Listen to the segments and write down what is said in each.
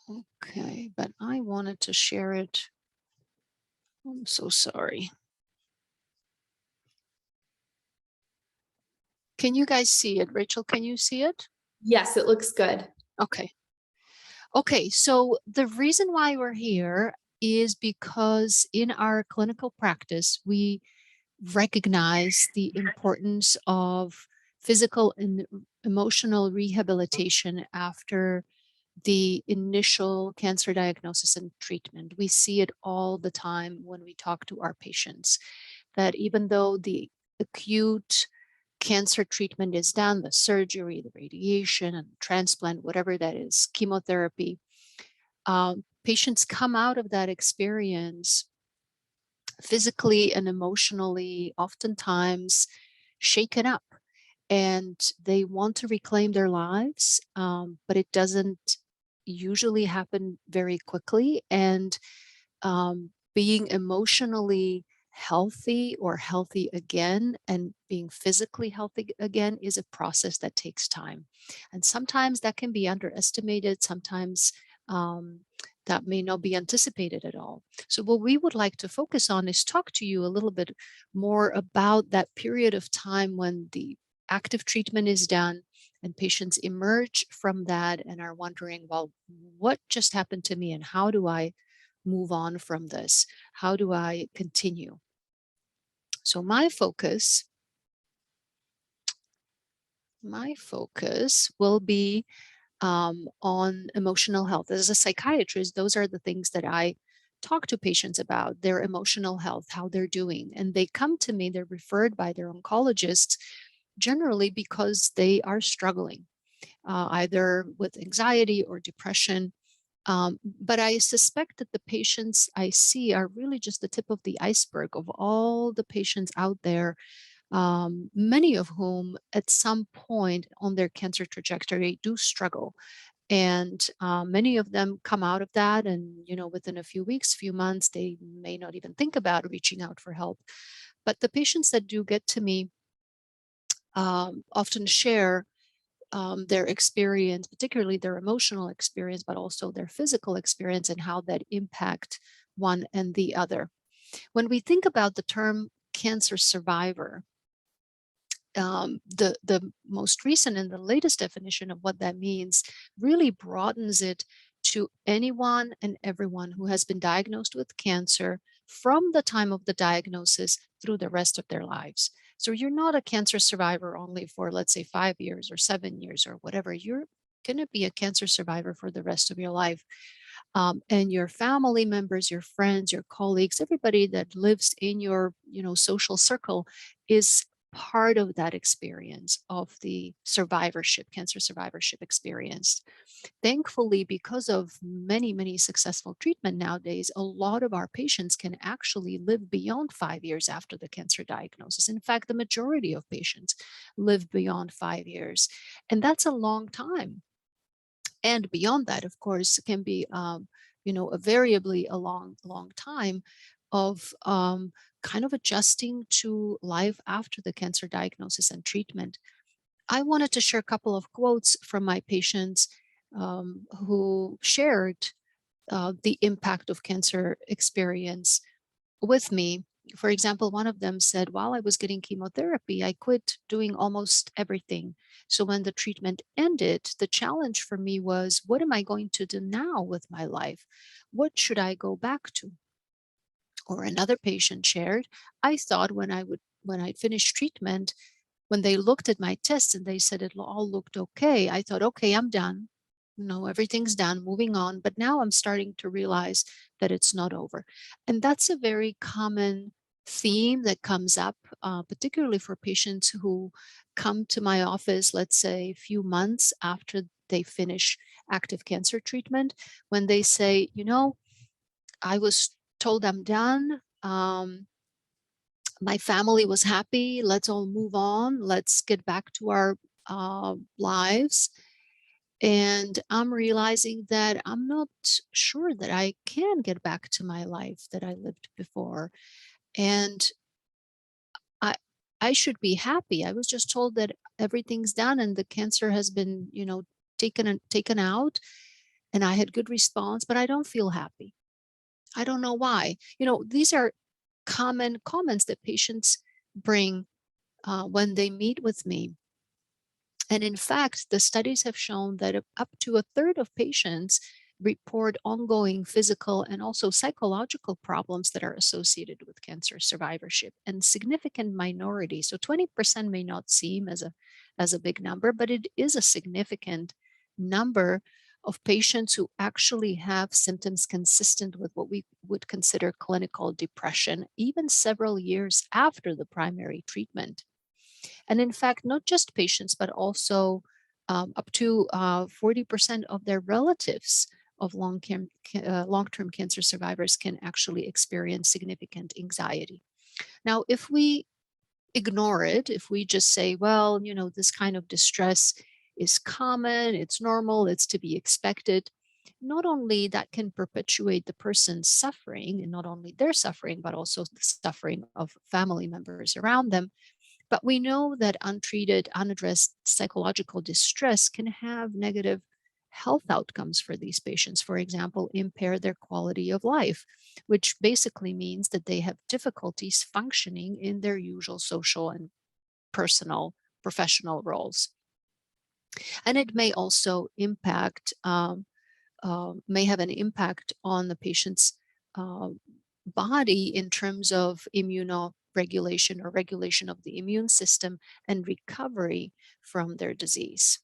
Okay, but I wanted to share it. I'm so sorry. Can you guys see it? Rachel, can you see it? Yes, it looks good. Okay. Okay, so the reason why we're here is because in our clinical practice, we recognize the importance of physical and emotional rehabilitation after the initial cancer diagnosis and treatment. We see it all the time when we talk to our patients that even though the acute cancer treatment is done, the surgery, the radiation, and transplant, whatever that is, chemotherapy, patients come out of that experience physically and emotionally, oftentimes shaken up, and they want to reclaim their lives, but it doesn't usually happen very quickly. And being emotionally healthy or healthy again and being physically healthy again is a process that takes time. And sometimes that can be underestimated. Sometimes um, that may not be anticipated at all. So, what we would like to focus on is talk to you a little bit more about that period of time when the active treatment is done and patients emerge from that and are wondering, well, what just happened to me and how do I move on from this? How do I continue? So my focus will be on emotional health. As a psychiatrist, those are the things that I talk to patients about, their emotional health, how they're doing. And they come to me, they're referred by their oncologists generally because they are struggling, either with anxiety or depression. But I suspect that the patients I see are really just the tip of the iceberg of all the patients out there, many of whom at some point on their cancer trajectory do struggle. And many of them come out of that, and within a few weeks, few months, they may not even think about reaching out for help. But the patients that do get to me often share their experience, particularly their emotional experience, but also their physical experience and how that impact one and the other. When we think about the term cancer survivor, the most recent and the latest definition of what that means really broadens it to anyone and everyone who has been diagnosed with cancer from the time of the diagnosis through the rest of their lives. So you're not a cancer survivor only for, let's say, 5 years or 7 years or whatever. You're going to be a cancer survivor for the rest of your life. And your family members, your friends, your colleagues, everybody that lives in your social circle is part of that experience of the survivorship, cancer survivorship experience. Thankfully, because of many successful treatment nowadays, a lot of our patients can actually live beyond 5 years after the cancer diagnosis. In fact, the majority of patients live beyond 5 years, and that's a long time. And beyond that, of course, can be a variably a long time of kind of adjusting to life after the cancer diagnosis and treatment. I wanted to share a couple of quotes from my patients who shared the impact of cancer experience with me. For example, one of them said, while I was getting chemotherapy, I quit doing almost everything. So when the treatment ended, the challenge for me was, what am I going to do now with my life? What should I go back to? Or another patient shared, I thought when I'd finished treatment, when they looked at my tests and they said it all looked okay, I thought, okay, I'm done. Everything's done, moving on. But now I'm starting to realize that it's not over. And that's a very common theme that comes up, particularly for patients who come to my office, let's say a few months after they finish active cancer treatment, when they say, I was told I'm done. My family was happy. Let's all move on. Let's get back to our lives. And I'm realizing that I'm not sure that I can get back to my life that I lived before. And I I should be happy. I was just told that everything's done and the cancer has been, taken out. and I had good response, but I don't feel happy. I don't know why. These are common comments that patients bring when they meet with me. And in fact, the studies have shown that up to a third of patients report ongoing physical and also psychological problems that are associated with cancer survivorship, and significant minority. So 20% may not seem as a big number, but it is a significant number of patients who actually have symptoms consistent with what we would consider clinical depression, even several years after the primary treatment. And in fact, not just patients, but also up to 40% of their relatives of long-term cancer survivors can actually experience significant anxiety. Now, if we ignore it, if we just say, well, this kind of distress is common, it's normal, it's to be expected, not only that can perpetuate the person's suffering, and not only their suffering, but also the suffering of family members around them, but we know that untreated, unaddressed psychological distress can have negative health outcomes for these patients. For example, impair their quality of life, which basically means that they have difficulties functioning in their usual social and personal, professional roles. And it may also may have an impact on the patient's uh, body in terms of immunoregulation or regulation of the immune system and recovery from their disease.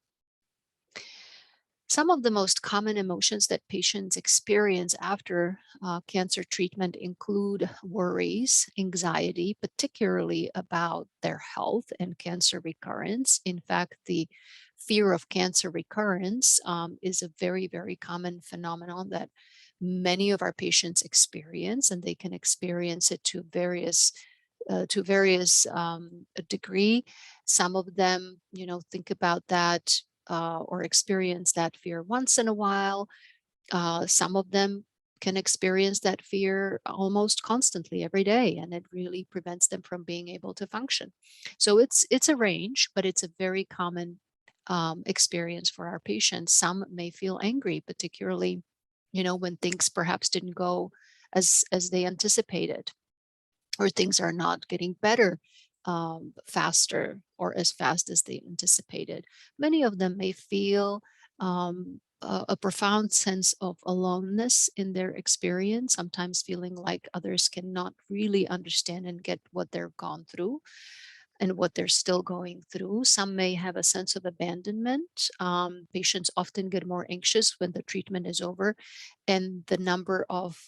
Some of the most common emotions that patients experience after cancer treatment include worries, anxiety, particularly about their health and cancer recurrence. In fact, the fear of cancer recurrence is a very, very common phenomenon that many of our patients experience, and they can experience it to various degree. Some of them, think about that or experience that fear once in a while. Some of them can experience that fear almost constantly every day, and it really prevents them from being able to function. So it's a range, but it's a very common experience for our patients. Some may feel angry, particularly, when things perhaps didn't go as they anticipated, or things are not getting better faster or as fast as they anticipated. Many of them may feel a profound sense of aloneness in their experience, sometimes feeling like others cannot really understand and get what they've gone through and what they're still going through. Some may have a sense of abandonment. Patients often get more anxious when the treatment is over, and the number of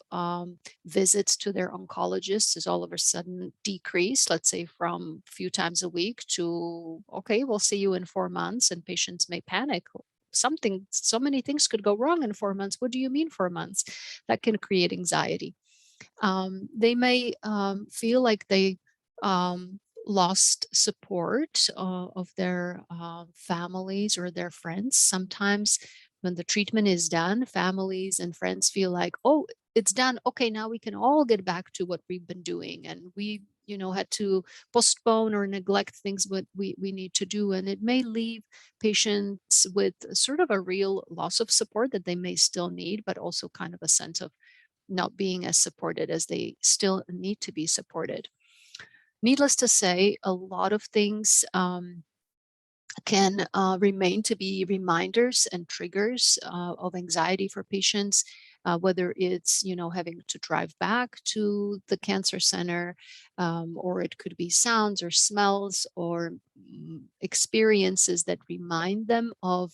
visits to their oncologist is all of a sudden decreased, let's say from a few times a week to, okay, we'll see you in 4 months, and patients may panic. So many things could go wrong in 4 months. What do you mean 4 months? That can create anxiety. They may feel like they um, lost support of their families or their friends. Sometimes, when the treatment is done, families and friends feel like, oh, it's done. Okay, now we can all get back to what we've been doing. And we, had to postpone or neglect things what we need to do. And it may leave patients with sort of a real loss of support that they may still need, but also kind of a sense of not being as supported as they still need to be supported. Needless to say, a lot of things can remain to be reminders and triggers of anxiety for patients, whether it's, having to drive back to the cancer center, or it could be sounds or smells or experiences that remind them of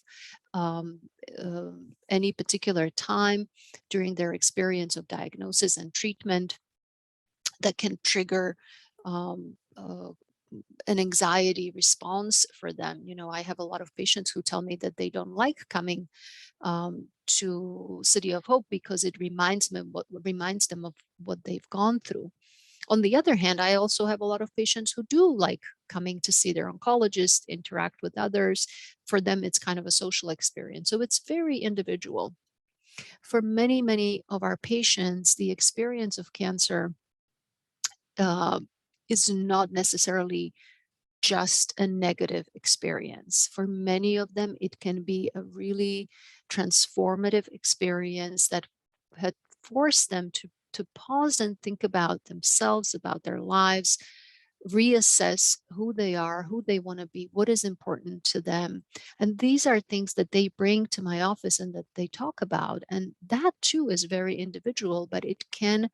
um, uh, any particular time during their experience of diagnosis and treatment that can trigger um, uh, an anxiety response for them. I have a lot of patients who tell me that they don't like coming to City of Hope because it reminds them of what they've gone through. On the other hand, I also have a lot of patients who do like coming to see their oncologist, interact with others. For them, it's kind of a social experience. So it's very individual. For many, many of our patients, the experience of cancer uh, is not necessarily just a negative experience. For many of them, it can be a really transformative experience that had forced them to pause and think about themselves, about their lives, reassess who they are, who they want to be, what is important to them. And these are things that they bring to my office and that they talk about. And that too is very individual, but it can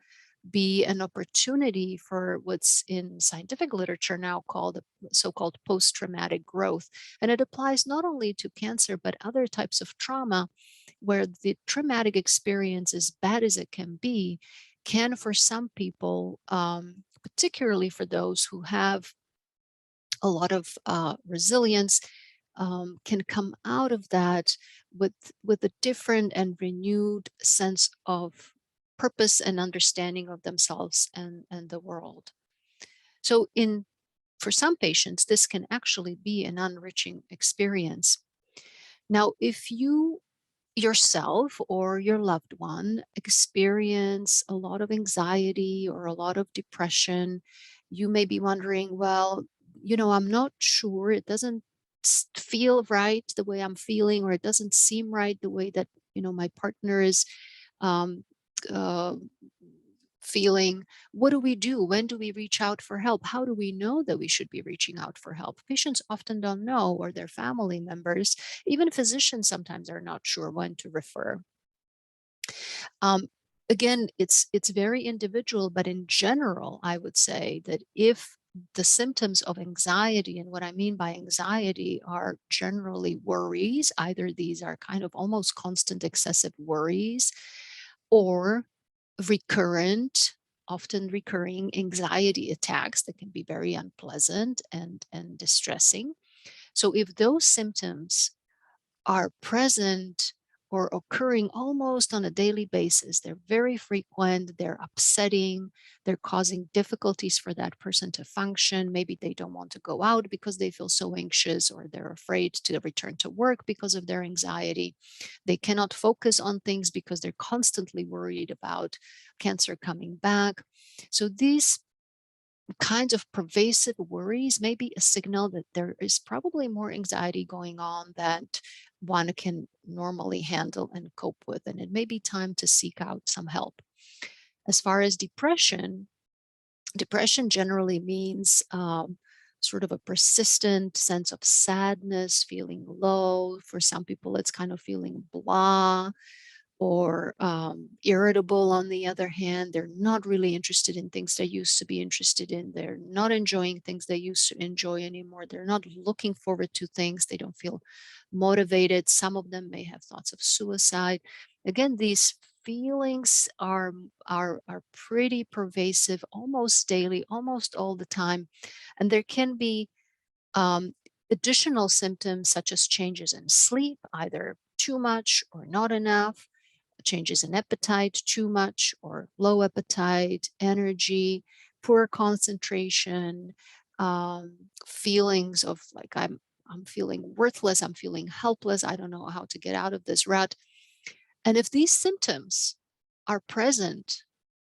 be an opportunity for what's in scientific literature now called so-called post-traumatic growth. And it applies not only to cancer, but other types of trauma where the traumatic experience, as bad as it can be, can for some people, particularly for those who have a lot of resilience, can come out of that with a different and renewed sense of purpose and understanding of themselves and the world. So in for some patients, this can actually be an enriching experience. Now, if you yourself or your loved one experience a lot of anxiety or a lot of depression, you may be wondering, well, I'm not sure. It doesn't feel right the way I'm feeling, or it doesn't seem right the way that, my partner is um, uh, feeling. What do we do? When do we reach out for help? How do we know that we should be reaching out for help? Patients often don't know, or their family members, even physicians sometimes are not sure when to refer. Um, Again, it's very individual, but in general, I would say that if the symptoms of anxiety, and what I mean by anxiety are generally worries, either these are kind of almost constant excessive worries, or recurrent, often recurring anxiety attacks that can be very unpleasant and distressing. So if those symptoms are present or occurring almost on a daily basis, they're very frequent, they're upsetting, they're causing difficulties for that person to function. Maybe they don't want to go out because they feel so anxious, or they're afraid to return to work because of their anxiety. They cannot focus on things because they're constantly worried about cancer coming back. So these kinds of pervasive worries may be a signal that there is probably more anxiety going on that one can normally handle and cope with, and it may be time to seek out some help. As far as depression, depression generally means sort of a persistent sense of sadness, feeling low. For some people, it's kind of feeling blah or irritable. On the other hand, they're not really interested in things they used to be interested in. They're not enjoying things they used to enjoy anymore. They're not looking forward to things. They don't feel motivated. Some of them may have thoughts of suicide. Again, these feelings are pretty pervasive, almost daily, almost all the time. And there can be um, additional symptoms such as changes in sleep, either too much or not enough, changes in appetite, too much or low appetite, energy, poor concentration, feelings of like I'm feeling worthless, I'm feeling helpless, I don't know how to get out of this rut. And if these symptoms are present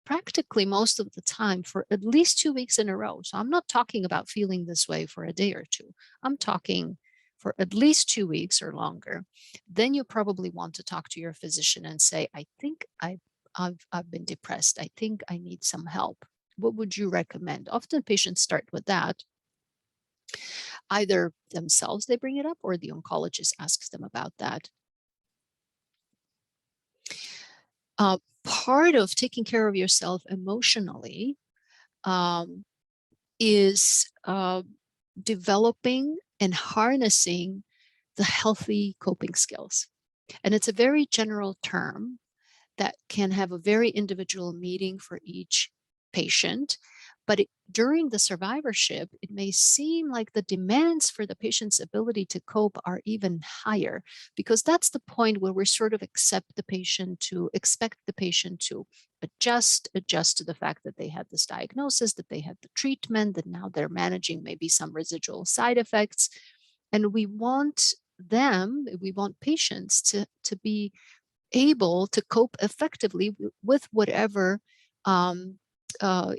practically most of the time for at least 2 weeks in a row, so I'm not talking about feeling this way for a day or two, I'm talking for at least 2 weeks or longer, then you probably want to talk to your physician and say, I think I've been depressed. I think I need some help. What would you recommend? Often patients start with that. Either themselves, they bring it up, or the oncologist asks them about that. Part of taking care of yourself emotionally um, is developing and harnessing the healthy coping skills. And it's a very general term that can have a very individual meaning for each patient. But during the survivorship, it may seem like the demands for the patient's ability to cope are even higher, because that's the point where we sort of expect the patient to adjust to the fact that they had this diagnosis, that they had the treatment, that now they're managing maybe some residual side effects. And we want patients to be able to cope effectively with whatever uh,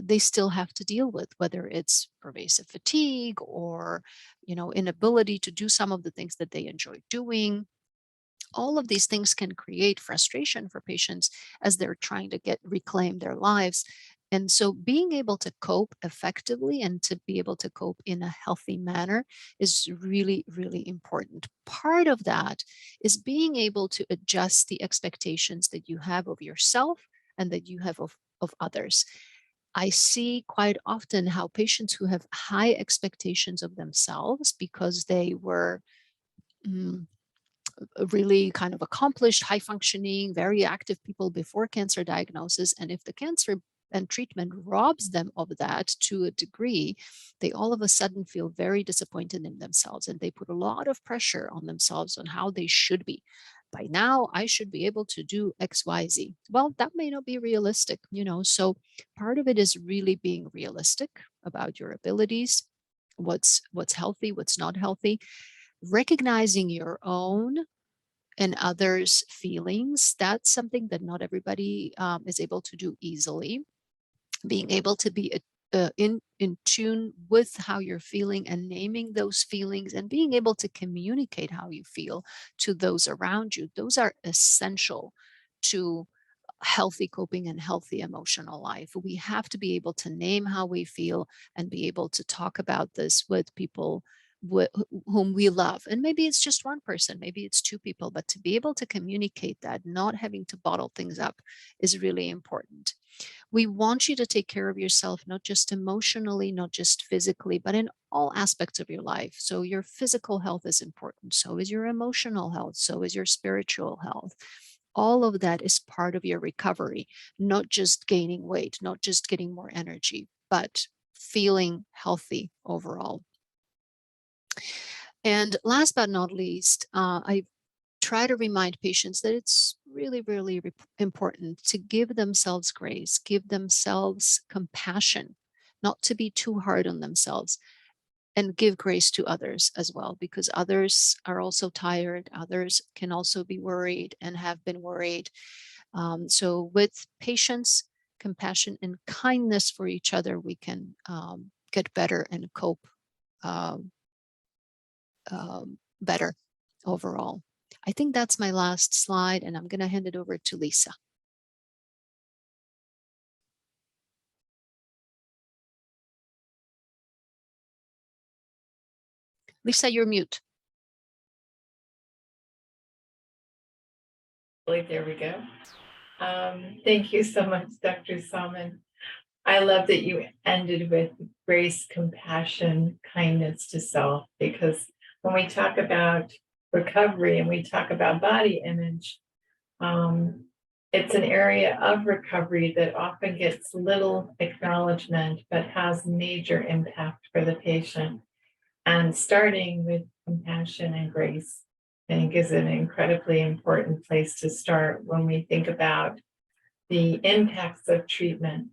they still have to deal with, whether it's pervasive fatigue or inability to do some of the things that they enjoy doing. All of these things can create frustration for patients as they're trying to get reclaim their lives. And so being able to cope effectively and to be able to cope in a healthy manner is really, really important. Part of that is being able to adjust the expectations that you have of yourself and that you have of others. I see quite often how patients who have high expectations of themselves because they were mm, really kind of accomplished, high functioning, very active people before cancer diagnosis. And if the cancer and treatment robs them of that to a degree, they all of a sudden feel very disappointed in themselves and they put a lot of pressure on themselves on how they should be. By now, I should be able to do XYZ. Well, that may not be realistic. So part of it is really being realistic about your abilities, what's healthy, what's not healthy, recognizing your own and others' feelings. That's something that not everybody is able to do easily. Being able to be in tune with how you're feeling and naming those feelings and being able to communicate how you feel to those around you. Those are essential to healthy coping and healthy emotional life. We have to be able to name how we feel and be able to talk about this with people whom we love. And maybe it's just one person, maybe it's two people, but to be able to communicate that, not having to bottle things up, is really important. We want you to take care of yourself, not just emotionally, not just physically, but in all aspects of your life. So, your physical health is important. So is your emotional health. So is your spiritual health. All of that is part of your recovery, not just gaining weight, not just getting more energy, but feeling healthy overall. And last but not least, I try to remind patients that it's really, really important to give themselves grace, give themselves compassion, not to be too hard on themselves, and give grace to others as well, because others are also tired. Others can also be worried and have been worried. So, with patience, compassion, and kindness for each other, we can get better and cope um, better overall. I think that's my last slide, and I'm going to hand it over to Lisa. Lisa, you're mute. There we go. Thank you so much, Dr. Salman. I love that you ended with grace, compassion, kindness to self, because when we talk about recovery and we talk about body image, um, it's an area of recovery that often gets little acknowledgement but has major impact for the patient. And starting with compassion and grace, I think, is an incredibly important place to start when we think about the impacts of treatment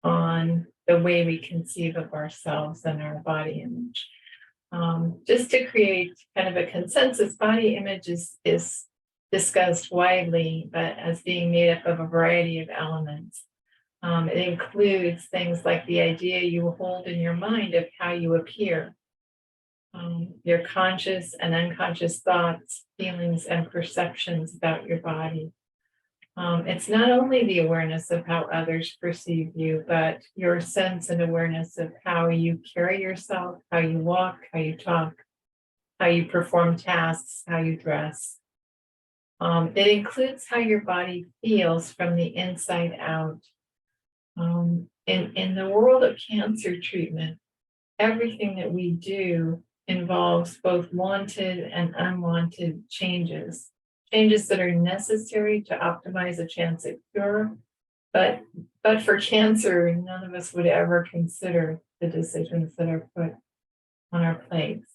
on the way we conceive of ourselves and our body image. Just to create kind of a consensus, body image is discussed widely, but as being made up of a variety of elements. It includes things like the idea you hold in your mind of how you appear, your conscious and unconscious thoughts, feelings, and perceptions about your body. It's not only the awareness of how others perceive you, but your sense and awareness of how you carry yourself, how you walk, how you talk, how you perform tasks, how you dress. It includes how your body feels from the inside out. In the world of cancer treatment, everything that we do involves both wanted and unwanted changes, changes that are necessary to optimize a chance at cure. But for cancer, none of us would ever consider the decisions that are put on our plates.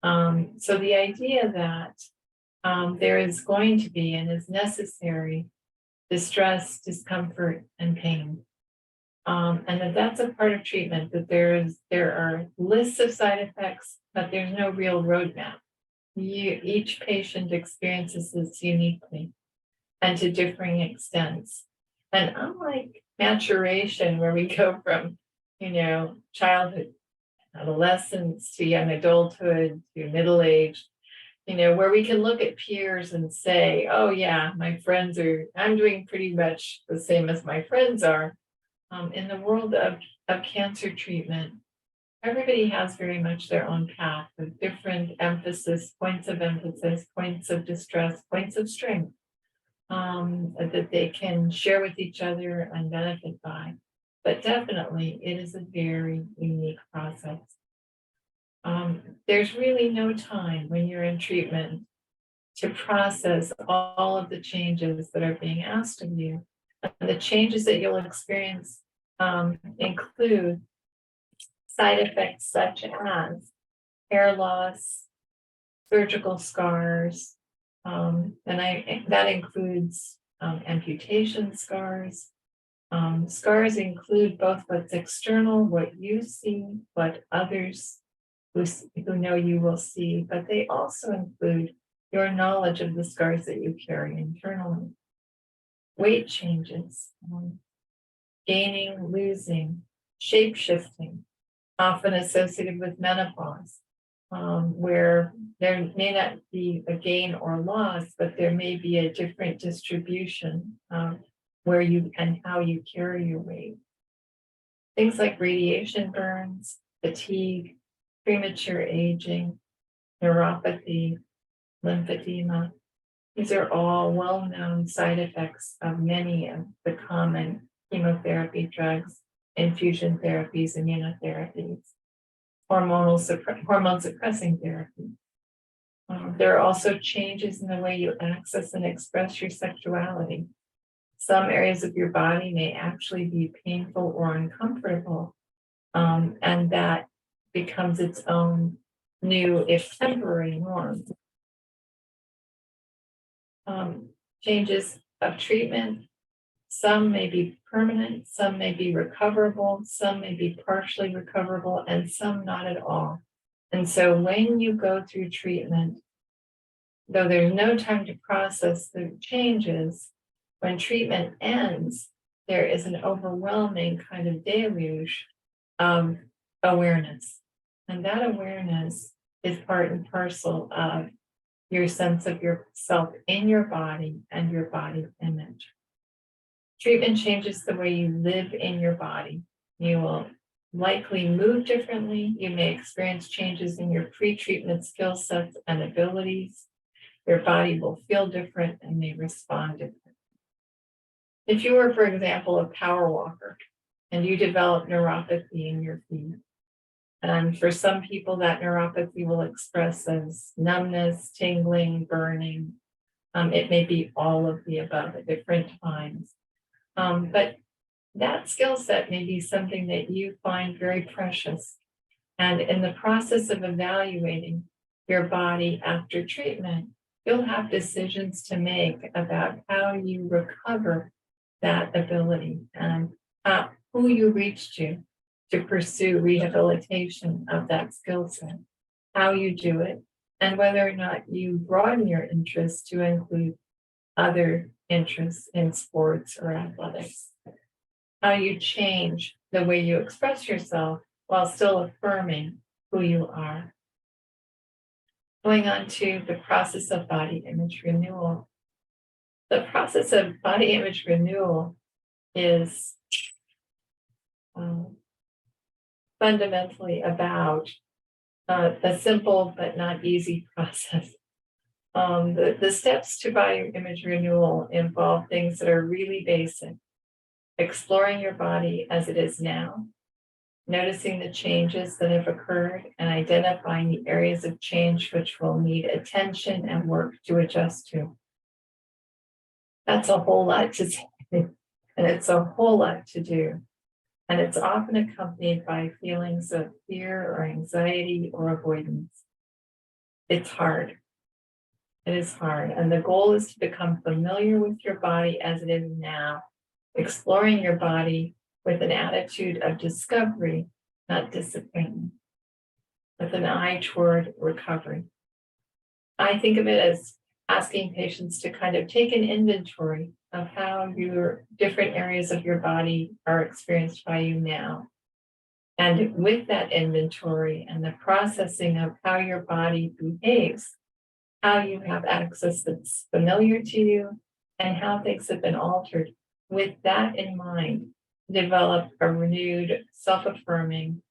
So the idea that there is going to be and is necessary distress, discomfort, and pain. And that's a part of treatment, that there are lists of side effects, but there's no real roadmap. Each patient experiences this uniquely and to differing extents. And unlike maturation where we go from, childhood, adolescence to young adulthood to middle age, where we can look at peers and say, oh, yeah, I'm doing pretty much the same as my friends are. In the world of cancer treatment, everybody has very much their own path with different emphasis, points of distress, points of strength that they can share with each other and benefit by. But definitely, it is a very unique process. There's really no time when you're in treatment to process all of the changes that are being asked of you. And the changes that you'll experience include side effects such as hair loss, surgical scars, that includes amputation scars. Scars include both what's external, what you see, what others who know you will see, but they also include your knowledge of the scars that you carry internally. Weight changes, gaining, losing, shape shifting, often associated with menopause, where there may not be a gain or loss, but there may be a different distribution where you and how you carry your weight. Things like radiation burns, fatigue, premature aging, neuropathy, lymphedema. These are all well-known side effects of many of the common chemotherapy drugs, infusion therapies, immunotherapies, hormone suppressing therapy. There are also changes in the way you access and express your sexuality. Some areas of your body may actually be painful or uncomfortable, and that becomes its own new, if temporary, norm. Changes of treatment, some may be permanent, some may be recoverable, some may be partially recoverable, and some not at all. And so when you go through treatment, though there's no time to process the changes, when treatment ends, there is an overwhelming kind of deluge of awareness. And that awareness is part and parcel of your sense of yourself in your body and your body image. Treatment changes the way you live in your body. You will likely move differently. You may experience changes in your pre-treatment skill sets and abilities. Your body will feel different and may respond differently. If you were, for example, a power walker and you develop neuropathy in your feet, and for some people that neuropathy will express as numbness, tingling, burning. It may be all of the above at different times. But that skill set may be something that you find very precious. And in the process of evaluating your body after treatment, you'll have decisions to make about how you recover that ability and who you reach to pursue rehabilitation of that skill set, how you do it, and whether or not you broaden your interests to include other interests in sports or athletics, how you change the way you express yourself while still affirming who you are. Going on to the process of body image renewal. The process of body image renewal is fundamentally about a simple but not easy process. The steps to body image renewal involve things that are really basic. Exploring your body as it is now, noticing the changes that have occurred, and identifying the areas of change which will need attention and work to adjust to. That's a whole lot to say, and it's a whole lot to do. And it's often accompanied by feelings of fear or anxiety or avoidance. It's hard. It is hard. And the goal is to become familiar with your body as it is now, exploring your body with an attitude of discovery, not disappointment, with an eye toward recovery. I think of it as asking patients to kind of take an inventory of how your different areas of your body are experienced by you now. And with that inventory and the processing of how your body behaves, how you have access that's familiar to you, and how things have been altered, with that in mind, develop a renewed, self affirming,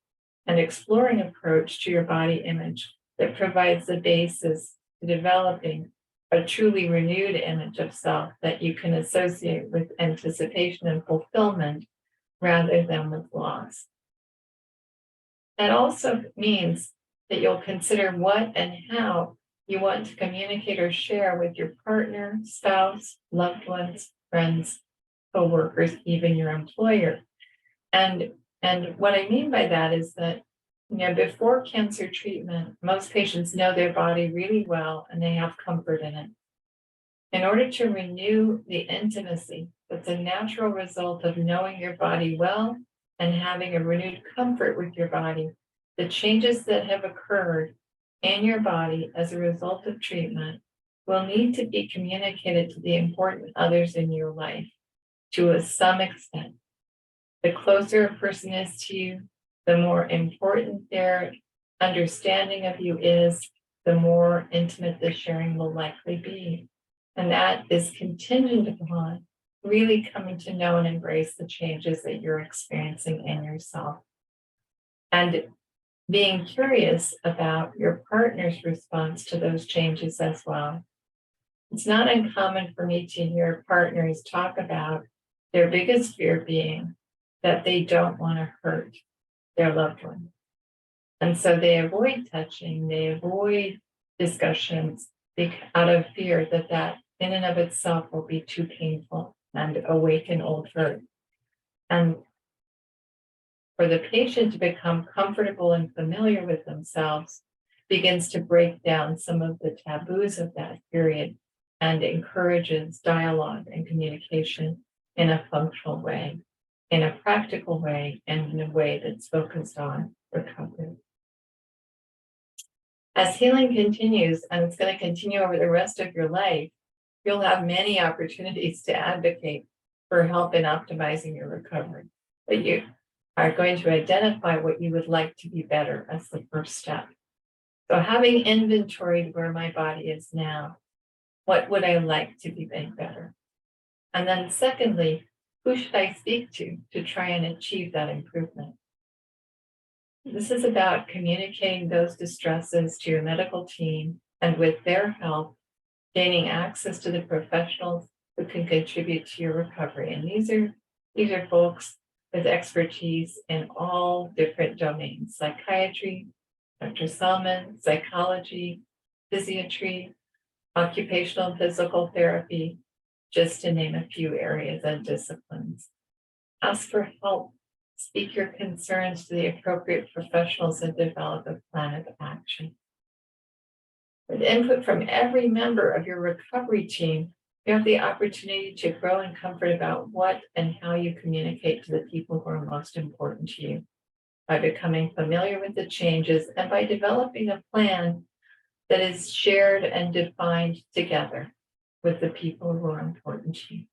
and exploring approach to your body image that provides the basis to developing a truly renewed image of self that you can associate with anticipation and fulfillment rather than with loss. That also means that you'll consider what and how you want to communicate or share with your partner, spouse, loved ones, friends, coworkers, even your employer. And what I mean by that is that, before cancer treatment, most patients know their body really well and they have comfort in it. In order to renew the intimacy that's a natural result of knowing your body well and having a renewed comfort with your body, the changes that have occurred in your body as a result of treatment will need to be communicated to the important others in your life to some extent. The closer a person is to you, the more important their understanding of you is, the more intimate the sharing will likely be. And that is contingent upon really coming to know and embrace the changes that you're experiencing in yourself. And being curious about your partner's response to those changes as well. It's not uncommon for me to hear partners talk about their biggest fear being that they don't want to hurt their loved one. And so they avoid touching, they avoid discussions out of fear that in and of itself will be too painful and awaken old hurt. And for the patient to become comfortable and familiar with themselves begins to break down some of the taboos of that period and encourages dialogue and communication in a functional way, in a practical way, and in a way that's focused on recovery. As healing continues, and it's going to continue over the rest of your life, you'll have many opportunities to advocate for help in optimizing your recovery. But you are going to identify what you would like to be better as the first step. So having inventoried where my body is now, what would I like to be made better? And then secondly, who should I speak to try and achieve that improvement? This is about communicating those distresses to your medical team and with their help, gaining access to the professionals who can contribute to your recovery. And these are folks with expertise in all different domains: psychiatry, Dr. Salmon, psychology, physiatry, occupational and physical therapy, just to name a few areas and disciplines. Ask for help. Speak your concerns to the appropriate professionals and develop a plan of action. With input from every member of your recovery team, you have the opportunity to grow in comfort about what and how you communicate to the people who are most important to you, by becoming familiar with the changes and by developing a plan that is shared and defined together with the people who are important to you.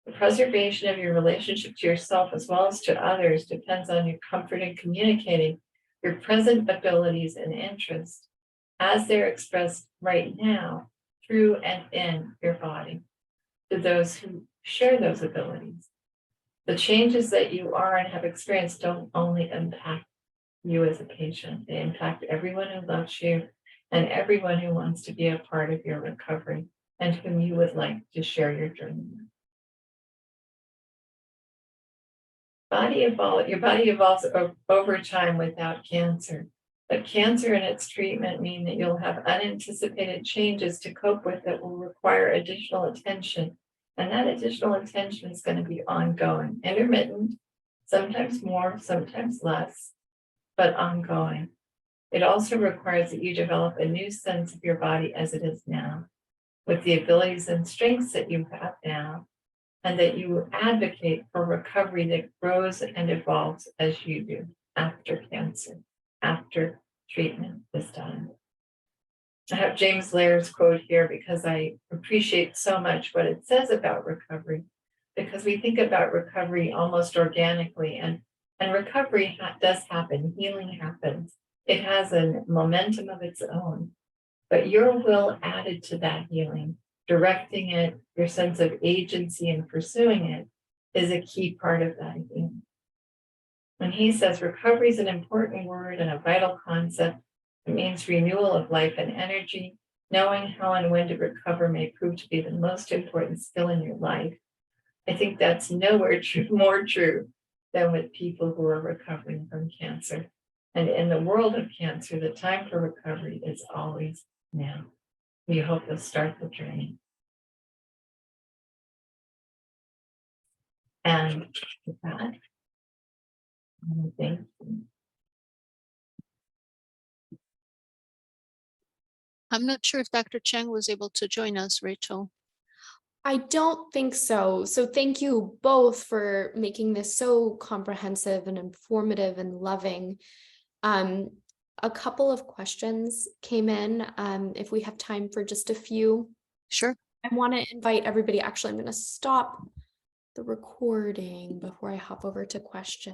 The preservation of your relationship to yourself as well as to others depends on your comfort in communicating your present abilities and interests as they're expressed right now through and in your body to those who share those abilities. The changes that you are and have experienced don't only impact you as a patient, they impact everyone who loves you and everyone who wants to be a part of your recovery and whom you would like to share your journey with. Your body evolves over time without cancer, but cancer and its treatment mean that you'll have unanticipated changes to cope with that will require additional attention. And that additional attention is going to be ongoing, intermittent, sometimes more, sometimes less, but ongoing. It also requires that you develop a new sense of your body as it is now, with the abilities and strengths that you have now, and that you advocate for recovery that grows and evolves as you do after cancer, after treatment is done. I have James Lair's quote here because I appreciate so much what it says about recovery, because we think about recovery almost organically, and recovery does happen, healing happens. It has a momentum of its own, but your will added to that healing, directing it, your sense of agency in pursuing it is a key part of that healing. When he says recovery is an important word and a vital concept, it means renewal of life and energy. Knowing how and when to recover may prove to be the most important skill in your life. I think that's nowhere more true than with people who are recovering from cancer. And in the world of cancer, the time for recovery is always now. We hope you'll start the journey. And with that, I thank you. I'm not sure if Dr. Chang was able to join us, Rachel. I don't think so. So thank you both for making this so comprehensive and informative and loving. A couple of questions came in. If we have time for just a few. Sure. I want to invite everybody. Actually, I'm going to stop the recording before I hop over to questions.